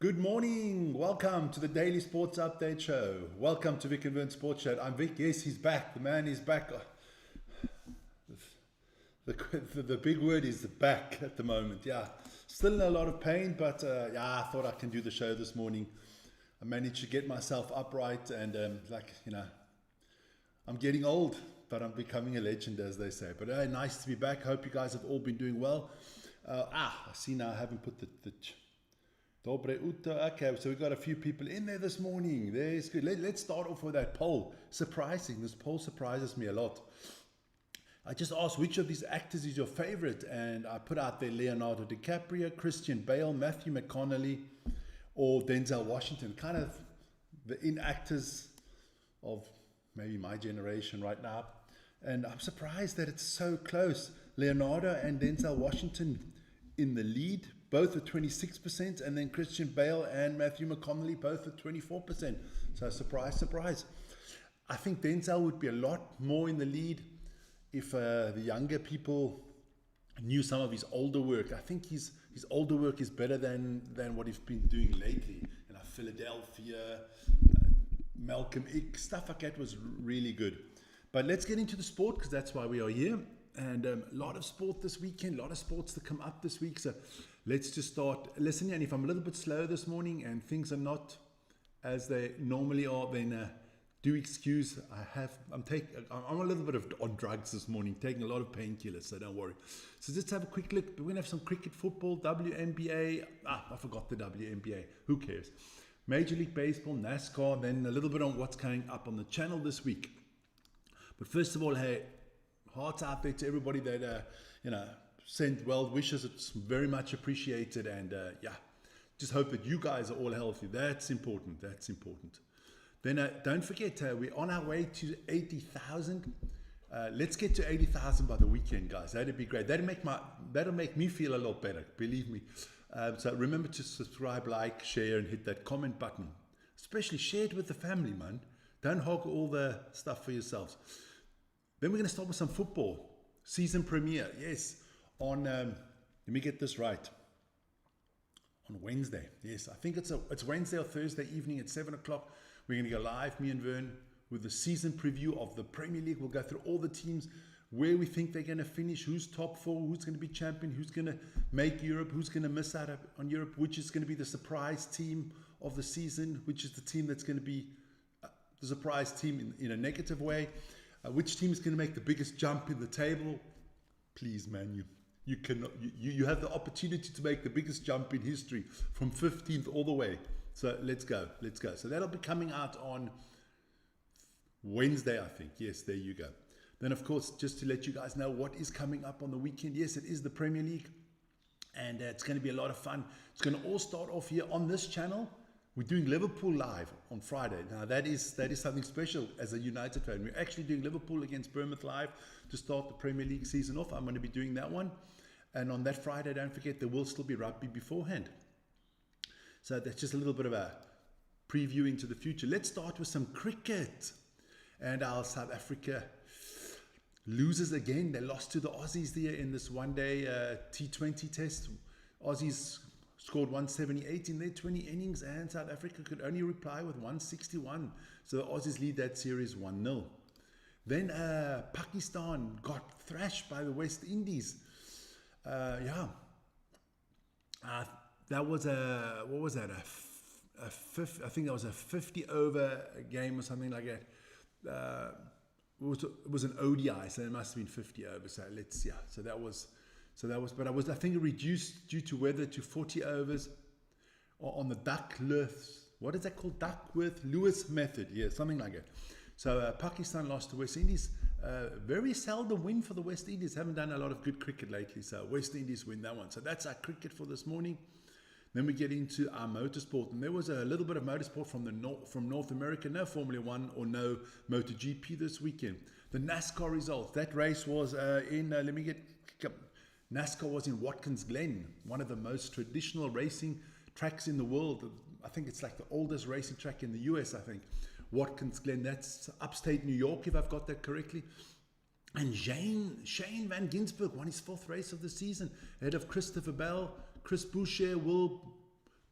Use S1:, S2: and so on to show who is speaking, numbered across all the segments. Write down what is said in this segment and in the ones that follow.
S1: Good morning. Welcome to the Daily Sports Update Show. Welcome to Vic and Vern Sports Show. I'm Vic. Yes, he's back. The man is back. The big word is back at the moment. Yeah, still in a lot of pain, but I thought I can do the show this morning. I managed to get myself upright and I'm getting old, but I'm becoming a legend, as they say. But nice to be back. Hope you guys have all been doing well. I see now I haven't put the Dobre Uta. Okay, so we've got a few people in there this morning. There's good. Let's start off with that poll. Surprising. This poll surprises me a lot. I just asked which of these actors is your favorite, and I put out there Leonardo DiCaprio, Christian Bale, Matthew McConaughey, or Denzel Washington. Kind of the in actors of maybe my generation right now. And I'm surprised that it's so close. Leonardo and Denzel Washington in the lead, both at 26%, and then Christian Bale and Matthew McConaughey both at 24%. So surprise, surprise. I think Denzel would be a lot more in the lead if the younger people knew some of his older work. I think his older work is better than what he's been doing lately. Philadelphia, Malcolm X, stuff like that was really good. But let's get into the sport, because that's why we are here. And a lot of sport this weekend, a lot of sports to come up this week. So let's just start listening. And if I'm a little bit slow this morning and things are not as they normally are, then do excuse. I'm a little bit on drugs this morning, taking a lot of painkillers, so don't worry. So just have a quick look. We're going to have some cricket, football, WNBA. I forgot the WNBA. Who cares? Major League Baseball, NASCAR, then a little bit on what's coming up on the channel this week. But first of all, hey, hearts out there to everybody that sent well wishes. It's very much appreciated, and just hope that you guys are all healthy. That's important. Then don't forget, we're on our way to 80,000. Let's get to 80,000 by the weekend, guys. That'd be great. That'll make me feel a lot better, believe me. So remember to subscribe, like, share, and hit that comment button. Especially share it with the family, man. Don't hog all the stuff for yourselves. Then we're going to start with some football. Season premiere, yes. On, let me get this right. On Wednesday, yes. I think it's Wednesday or Thursday evening at 7 o'clock. We're going to go live, me and Vern, with the season preview of the Premier League. We'll go through all the teams, where we think they're going to finish, who's top four, who's going to be champion, who's going to make Europe, who's going to miss out on Europe, which is going to be the surprise team of the season, which is the team that's going to be the surprise team in a negative way. Which team is going to make the biggest jump in the table? Please, man, you have the opportunity to make the biggest jump in history from 15th all the way. So let's go. So that'll be coming out on Wednesday, I think. Yes, there you go. Then, of course, just to let you guys know what is coming up on the weekend. Yes, it is the Premier League, and it's going to be a lot of fun. It's going to all start off here on this channel. We're doing Liverpool live on Friday. Now that is something special as a United fan. We're actually doing Liverpool against Bournemouth live to start the Premier League season off. I'm going to be doing that one. And on that Friday, don't forget, there will still be rugby beforehand. So that's just a little bit of a preview into the future. Let's start with some cricket. And our South Africa loses again. They lost to the Aussies there in this one-day T20 test. Aussies scored 178 in their 20 innings, and South Africa could only reply with 161. So the Aussies lead that series 1-0. Then Pakistan got thrashed by the West Indies. That was what was that? I think that was a 50-over game or something like that. It was an ODI, so it must have been 50 over. So but I think it reduced due to weather to 40 overs on the Duckworth. What is that called? Duckworth-Lewis method. Yeah, something like it. So Pakistan lost to West Indies. Very seldom win for the West Indies. Haven't done a lot of good cricket lately. So West Indies win that one. So that's our cricket for this morning. Then we get into our motorsport. And there was a little bit of motorsport from North America. No Formula One or no MotoGP this weekend. The NASCAR results. That race was NASCAR was in Watkins Glen, one of the most traditional racing tracks in the world. I think it's like the oldest racing track in the US, I think. Watkins Glen, that's upstate New York, if I've got that correctly. And Shane Van Gisbergen won his fourth race of the season ahead of Christopher Bell, Chris Boucher, Will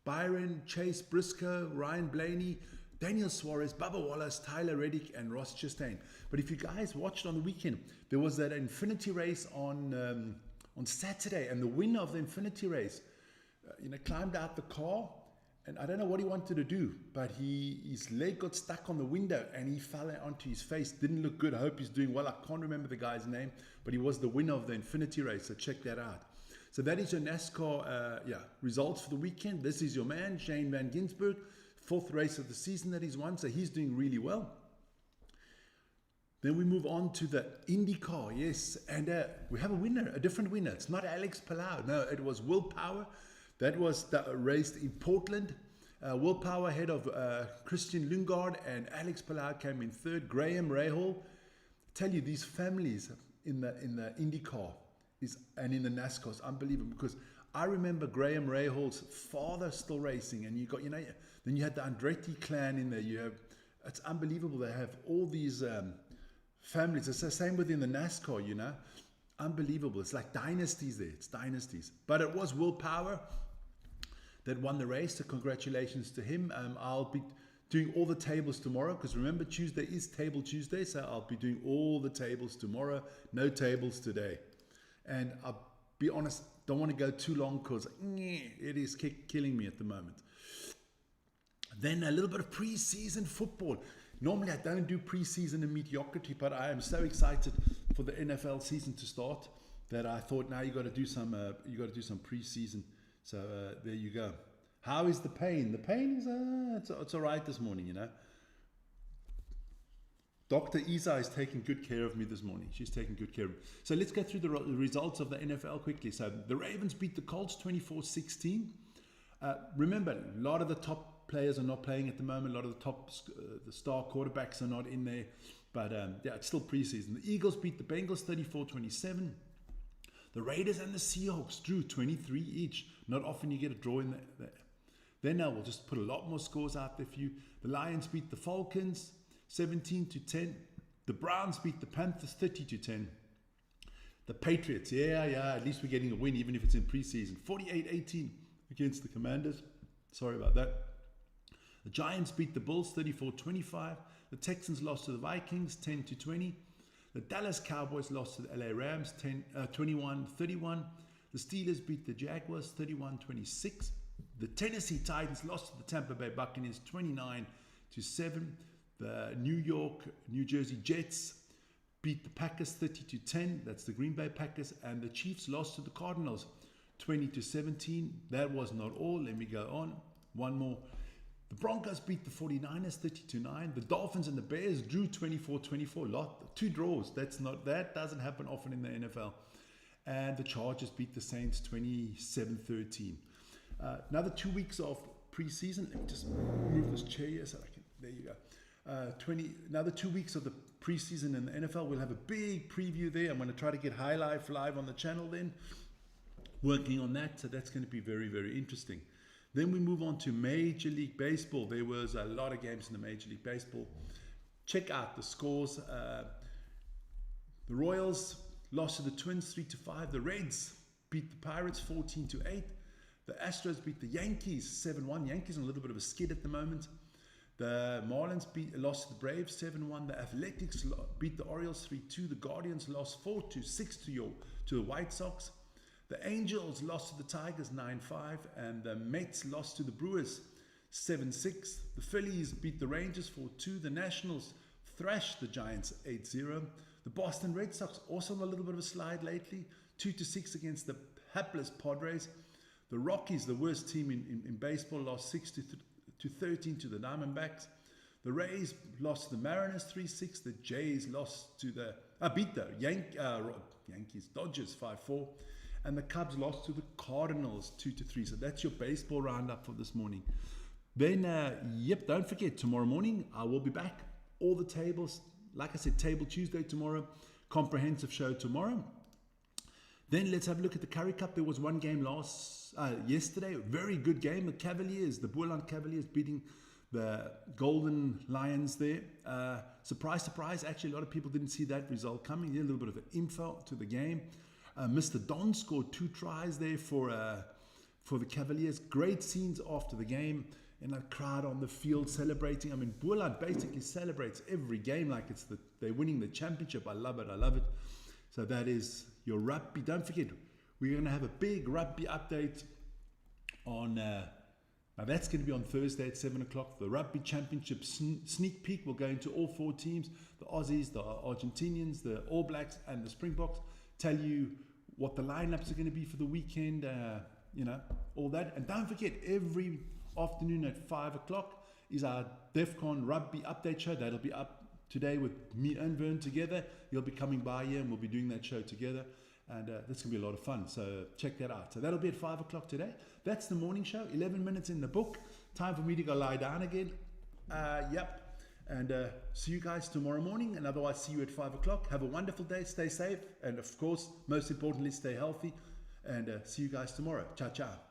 S1: Byron, Chase Briscoe, Ryan Blaney, Daniel Suarez, Bubba Wallace, Tyler Reddick, and Ross Chastain. But if you guys watched on the weekend, there was that Infinity race on Saturday, and the winner of the Infinity race, climbed out the car, and I don't know what he wanted to do, but his leg got stuck on the window, and he fell onto his face. Didn't look good. I hope he's doing well. I can't remember the guy's name, but he was the winner of the Infinity race, so check that out. So that is your NASCAR results for the weekend. This is your man, Shane Van Gisbergen. 4th race of the season that he's won, so he's doing really well. Then we move on to the IndyCar, yes, and we have a winner, a different winner. It's not Alex Palau, no, it was Will Power. That was raced in Portland. Will Power ahead of Christian Lundgaard, and Alex Palau came in 3rd. Graham Rahal. Tell you, these families in the IndyCar and in the NASCAR is unbelievable, because I remember Graham Rahal's father still racing, and then you had the Andretti clan in there. It's unbelievable. They have all these families. It's the same within the NASCAR, unbelievable. It's like dynasties there. It's dynasties. But it was Will Power that won the race, so congratulations to him. I'll be doing all the tables tomorrow, because remember, Tuesday is Table Tuesday, so I'll be doing all the tables tomorrow. No tables today. And I'll be honest, don't want to go too long, because it is killing me at the moment. Then a little bit of preseason football. Normally I don't do preseason and mediocrity, but I am so excited for the NFL season to start that I thought, now you got to do some preseason. So there you go. How is the pain? The pain is it's all right this morning, Dr. Isa is taking good care of me this morning. She's taking good care of me. So let's go through the results of the NFL quickly. So the Ravens beat the Colts 24-16. Remember, a lot of the top players are not playing at the moment. A lot of the top the star quarterbacks are not in there. But it's still preseason. The Eagles beat the Bengals 34-27. The Raiders and the Seahawks drew 23 each. Not often you get a draw in there. Then we'll just put a lot more scores out there for you. The Lions beat the Falcons 17-10. The Browns beat the Panthers 30-10. The Patriots, at least we're getting a win, even if it's in preseason. 48-18 against the Commanders. Sorry about that. The Giants beat the Bulls 34-25. The Texans lost to the Vikings 10-20. The Dallas Cowboys lost to the LA Rams 21-31. The Steelers beat the Jaguars 31-26. The Tennessee Titans lost to the Tampa Bay Buccaneers 29-7. The New Jersey Jets beat the Packers 30-10. That's the Green Bay Packers. And the Chiefs lost to the Cardinals 20-17. That was not all. Let me go on. One more. The Broncos beat the 49ers 30-9. The Dolphins and the Bears drew 24-24. 2 draws. That doesn't happen often in the NFL. And the Chargers beat the Saints 27-13. Another 2 weeks of preseason. Let me just move this chair here so I can. There you go. Another 2 weeks of the preseason in the NFL. We'll have a big preview there. I'm going to try to get High Life live on the channel then. Working on that. So that's going to be very, very interesting. Then we move on to Major League Baseball. There was a lot of games in the Major League Baseball. Check out the scores. The Royals lost to the Twins 3-5. The Reds beat the Pirates 14-8. The Astros beat the Yankees 7-1. Yankees on a little bit of a skid at the moment. The Marlins lost to the Braves 7-1. The Athletics beat the Orioles 3-2. The Guardians lost 4-6 to the White Sox. The Angels lost to the Tigers 9-5, and the Mets lost to the Brewers 7-6. The Phillies beat the Rangers 4-2. The Nationals thrashed the Giants 8-0. The Boston Red Sox also on a little bit of a slide lately, 2-6 against the hapless Padres. The Rockies, the worst team in baseball, lost 6-13 to the Diamondbacks. The Rays lost to the Mariners 3-6. The Jays lost to beat the Yankees, Dodgers 5-4. And the Cubs lost to the Cardinals 2-3. So that's your baseball roundup for this morning. Then, don't forget, tomorrow morning I will be back. All the tables, like I said, Table Tuesday tomorrow. Comprehensive show tomorrow. Then let's have a look at the Currie Cup. There was one game yesterday. Very good game. The Cavaliers, the Boerland Cavaliers beating the Golden Lions there. Surprise, surprise. Actually, a lot of people didn't see that result coming. A little bit of info to the game. Mr. Don scored 2 tries there for for the Cavaliers. Great scenes after the game, and that crowd on the field celebrating. I mean, Boland basically celebrates every game like they're winning the championship. I love it. So that is your rugby. Don't forget, we're going to have a big rugby update on, now that's going to be on Thursday at 7 o'clock. The Rugby Championship sneak peek will go into all 4 teams, the Aussies, the Argentinians, the All Blacks, and the Springboks. Tell you what the lineups are going to be for the weekend, all that. And don't forget, every afternoon at 5 o'clock is our DEFCON Rugby update show. That'll be up today with me and Vern together. You'll be coming by here and we'll be doing that show together. And that's going to be a lot of fun. So check that out. So that'll be at 5 o'clock today. That's the morning show. 11 minutes in the book. Time for me to go lie down again. Yep. And see you guys tomorrow morning. And otherwise, see you at 5 o'clock. Have a wonderful day. Stay safe. And of course, most importantly, stay healthy. And see you guys tomorrow. Ciao, ciao.